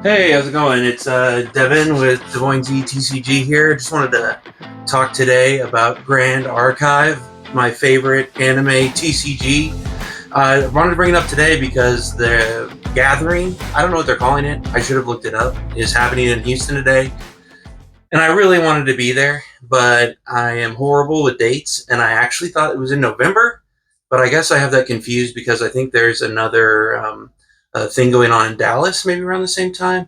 Hey, how's it going? It's Devin with Des Moines TCG here. Just wanted to talk today about Grand Archive, my favorite anime TCG. I wanted to bring it up today because the gathering, I don't know what they're calling it, I should have looked it up, is happening in Houston today. And I really wanted to be there, but I am horrible with dates, and I actually thought it was in November, but I guess I have that confused because I think there's another thing going on in Dallas, maybe around the same time.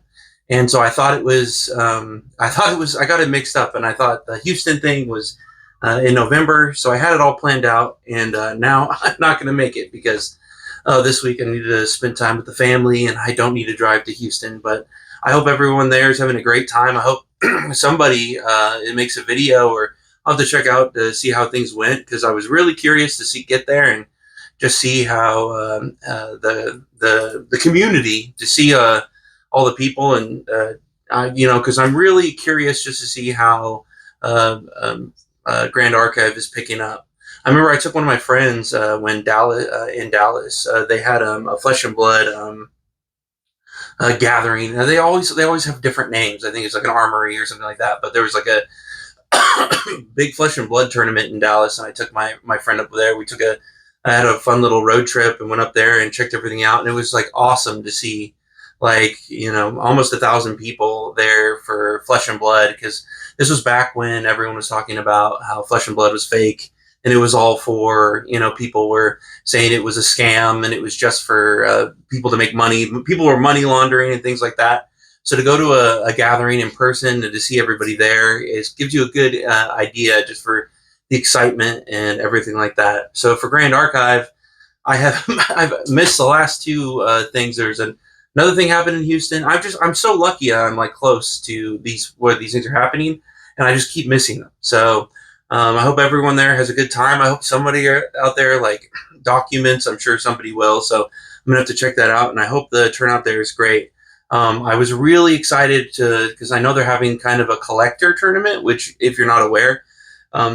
And so I thought it was, I got it mixed up, and I thought the Houston thing was in November. So I had it all planned out, and now I'm not going to make it because this week I need to spend time with the family, and I don't need to drive to Houston. But I hope everyone there is having a great time. I hope somebody it makes a video, or I'll have to check out to see how things went because I was really curious to see get there and just see how the community to see all the people and because I'm really curious just to see how Grand Archive is picking up. I remember I took one of my friends when Dallas in Dallas. They had a Flesh and Blood gathering. They always have different names. I think it's like an armory or something like that. But there was like a big Flesh and Blood tournament in Dallas, and I took my friend up there. I had a fun little road trip and went up there and checked everything out, and it was like awesome to see, like almost 1,000 people there for Flesh and Blood because this was back when everyone was talking about how Flesh and Blood was fake, and it was all for people were saying it was a scam and it was just for people to make money. People were money laundering and things like that. So to go to a gathering in person and to see everybody there gives you a good idea just for the excitement and everything like that. So for Grand Archive, I have I've missed the last two things. Another thing happened in Houston. I'm so lucky I'm like close to these where these things are happening, and I just keep missing them. So I hope everyone there has a good time. I hope somebody out there like documents. I'm sure somebody will. So I'm gonna have to check that out, and I hope the turnout there is great. I was really excited because I know they're having kind of a collector tournament, which, if you're not aware,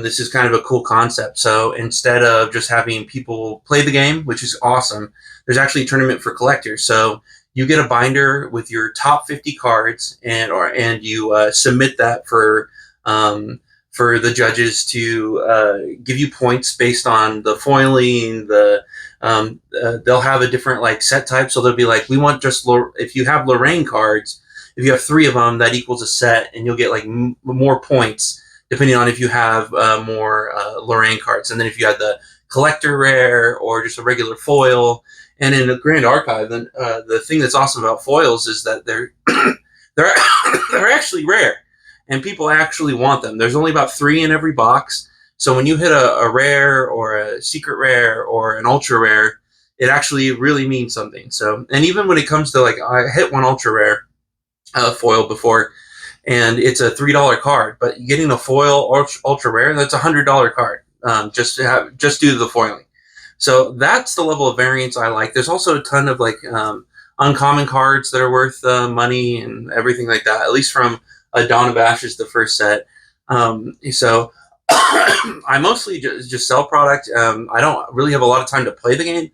this is kind of a cool concept. So instead of just having people play the game, which is awesome, there's actually a tournament for collectors. So you get a binder with your top 50 cards, and you submit that for the judges to give you points based on the foiling. They'll have a different like set type, so they'll be like, we want just if you have Lorraine cards, if you have three of them, that equals a set, and you'll get like more points depending on if you have more Lorraine cards. And then if you had the collector rare or just a regular foil. And in the Grand Archive, then the thing that's awesome about foils is that they're they're actually rare, and people actually want them. There's only about three in every box. So when you hit a rare or a secret rare or an ultra rare, it actually really means something. So, and even when it comes to like, I hit one ultra rare foil before, and it's a $3 card, but getting a foil ultra rare, that's $100 card, just due to the foiling. So that's the level of variance I like. There's also a ton of like uncommon cards that are worth money and everything like that. At least from Dawn of Ashes, the first set. So I mostly just sell product. I don't really have a lot of time to play the game,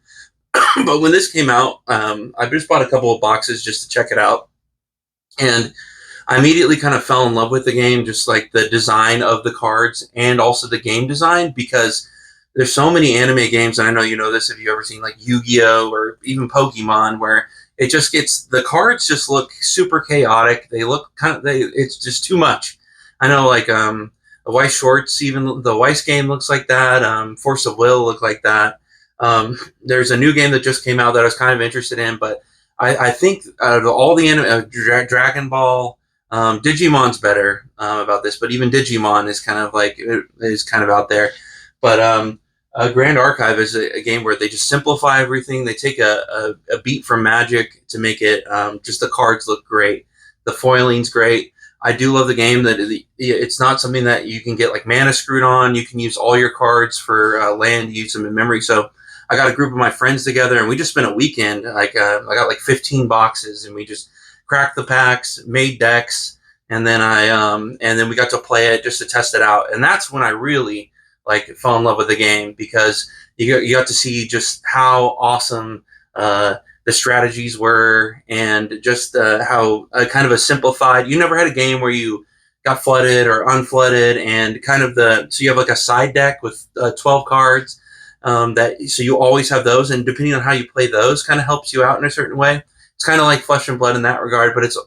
but when this came out, I just bought a couple of boxes just to check it out, and I immediately kind of fell in love with the game, just like the design of the cards and also the game design, because there's so many anime games, and I know you know this if you've ever seen like Yu-Gi-Oh or even Pokemon, where it just gets the cards just look super chaotic. They look it's just too much. I know like the Weiss Schwartz, even the Weiss game looks like that. Force of Will look like that. There's a new game that just came out that I was kind of interested in, but I think out of all the anime, Dragon Ball. Digimon's better about this, but even Digimon is kind of out there. But Grand Archive is a game where they just simplify everything. They take a beat from Magic to make it just the cards look great. The foiling's great. I do love the game that it's not something that you can get like mana screwed on. You can use all your cards for land, use them in memory. So I got a group of my friends together, and we just spent a weekend. I got like 15 boxes, and we just cracked the packs, made decks, and then we got to play it just to test it out. And that's when I really like fell in love with the game, because you got to see just how awesome the strategies were, and just how kind of a simplified. You never had a game where you got flooded or unflooded, and kind of so you have like a side deck with 12 cards. That so you always have those, and depending on how you play those, kind of helps you out in a certain way. It's kind of like Flesh and Blood in that regard, but it's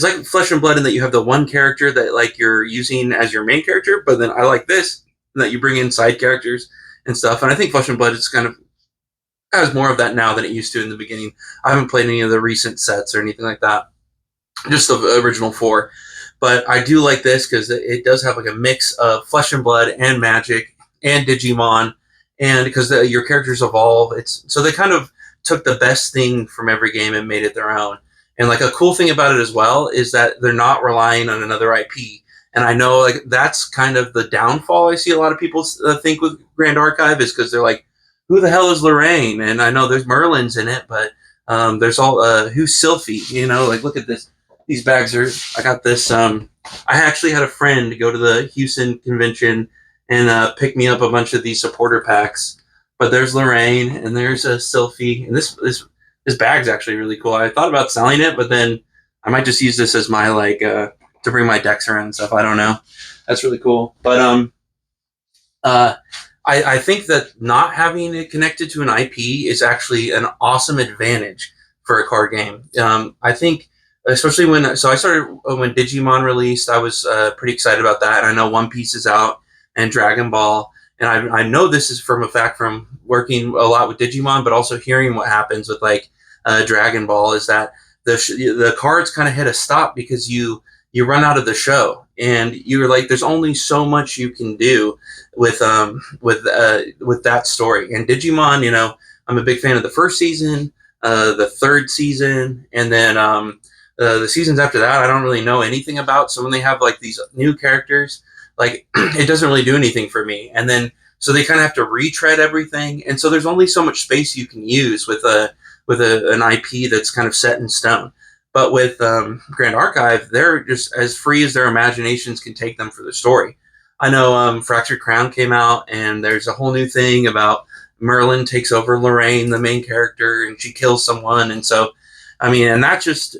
like Flesh and Blood in that you have the one character that like you're using as your main character, but then I like this that you bring in side characters and stuff. And I think Flesh and Blood is kind of has more of that now than it used to in the beginning. I haven't played any of the recent sets or anything like that, just the original four. But I do like this because it does have like a mix of Flesh and Blood and Magic and Digimon, and because your characters evolve, it's so they kind of took the best thing from every game and made it their own. And like a cool thing about it as well is that they're not relying on another IP. And I know like that's kind of the downfall I see a lot of people think with Grand Archive is because they're like, who the hell is Lorraine? And I know there's Merlin's in it, but there's all who's Sylphie? You know, like look at this. These bags are. I got this. I actually had a friend go to the Houston convention and pick me up a bunch of these supporter packs. But there's Lorraine and there's a Sylphie, and this bag's actually really cool. I thought about selling it, but then I might just use this as my like to bring my decks around and stuff. I don't know. That's really cool. But I think that not having it connected to an IP is actually an awesome advantage for a card game. I think, especially when I started when Digimon released, I was pretty excited about that. And I know One Piece is out and Dragon Ball, and I know this is from a fact from working a lot with Digimon, but also hearing what happens with like Dragon Ball is that the cards kind of hit a stop because you run out of the show, and you're like, there's only so much you can do with that story. And Digimon, you know, I'm a big fan of the first season, the third season, and then the seasons after that I don't really know anything about. So when they have like these new characters, like it doesn't really do anything for me. And then so they kind of have to retread everything, and so there's only so much space you can use with an IP that's kind of set in stone. But with Grand Archive, they're just as free as their imaginations can take them for the story. I know Fractured Crown came out, and there's a whole new thing about Merlin takes over Lorraine, the main character, and she kills someone. And so, I mean, and that's just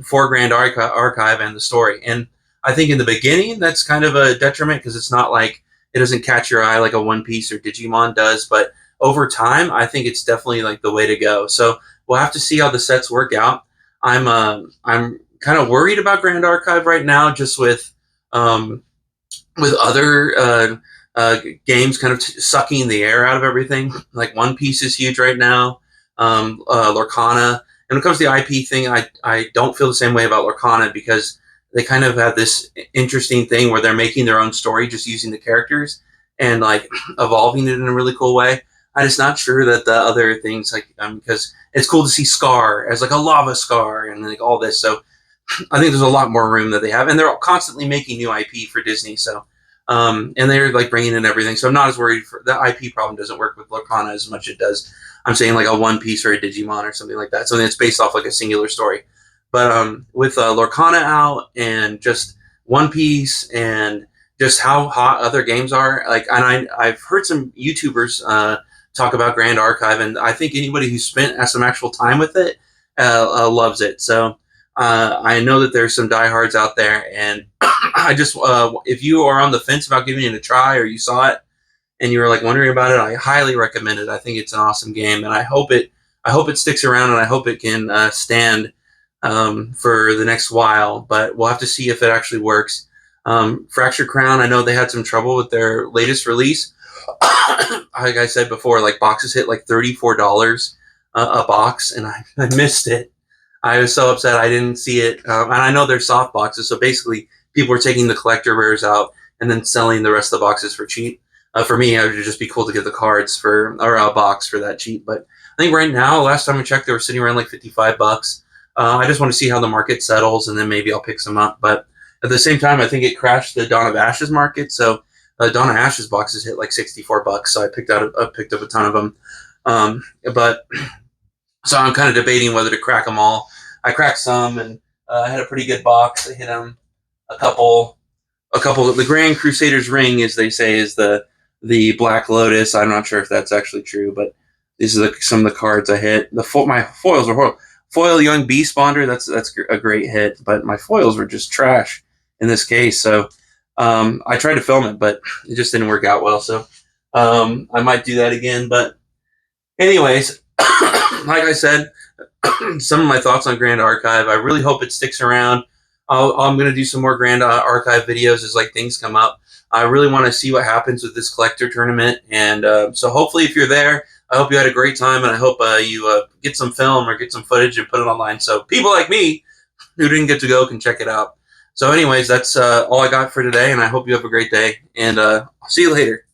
for Grand Archive and the story. And I think in the beginning, that's kind of a detriment because it's not like it doesn't catch your eye like a One Piece or Digimon does. But over time, I think it's definitely like the way to go. So we'll have to see how the sets work out. I'm kind of worried about Grand Archive right now, just with other games kind of sucking the air out of everything. Like One Piece is huge right now. Lorcana. And when it comes to the IP thing, I don't feel the same way about Lorcana because they kind of have this interesting thing where they're making their own story just using the characters and like evolving it in a really cool way. I'm just not sure that the other things like because it's cool to see Scar as like a lava Scar and like all this. So I think there's a lot more room that they have, and they're constantly making new IP for Disney. So and they're like bringing in everything. So I'm not as worried for the IP problem doesn't work with Lorcana as much as it does. I'm saying like a One Piece or a Digimon or something like that. Something that's based off like a singular story. But with Lorcana out and just One Piece and just how hot other games are, like, and I've heard some YouTubers talk about Grand Archive, and I think anybody who's spent some actual time with it loves it. So I know that there's some diehards out there, and I just if you are on the fence about giving it a try, or you saw it and you were like wondering about it, I highly recommend it. I think it's an awesome game, and I hope it sticks around, and I hope it can stand for the next while. But we'll have to see if it actually works. Fractured Crown, I know they had some trouble with their latest release. Like I said before, like boxes hit like $34 a box, and I missed it. I was so upset I didn't see it. And I know they're soft boxes, so basically people are taking the collector rares out and then selling the rest of the boxes for cheap. For me, it would just be cool to get the cards or a box for that cheap. But I think right now, last time I checked, they were sitting around like $55. I just want to see how the market settles, and then maybe I'll pick some up. But at the same time, I think it crashed the Dawn of Ashes market, so Dawn of Ashes boxes hit like $64, so I picked up a ton of them. But so I'm kind of debating whether to crack them all. I cracked some, and I had a pretty good box. I hit them a couple. The Grand Crusader's Ring, as they say, is the Black Lotus. I'm not sure if that's actually true, but These are some of the cards I hit. My foils were horrible. Foil Young Bee Spawner, that's a great hit, but my foils were just trash in this case. So I tried to film it, but it just didn't work out well. So I might do that again. But anyways, like I said, some of my thoughts on Grand Archive. I really hope it sticks around. I'm going to do some more Grand Archive videos as like things come up. I really want to see what happens with this collector tournament, and so hopefully, if you're there, I hope you had a great time, and I hope you get some film or get some footage and put it online, so people like me who didn't get to go can check it out. So, anyways, that's all I got for today, and I hope you have a great day, and I'll see you later.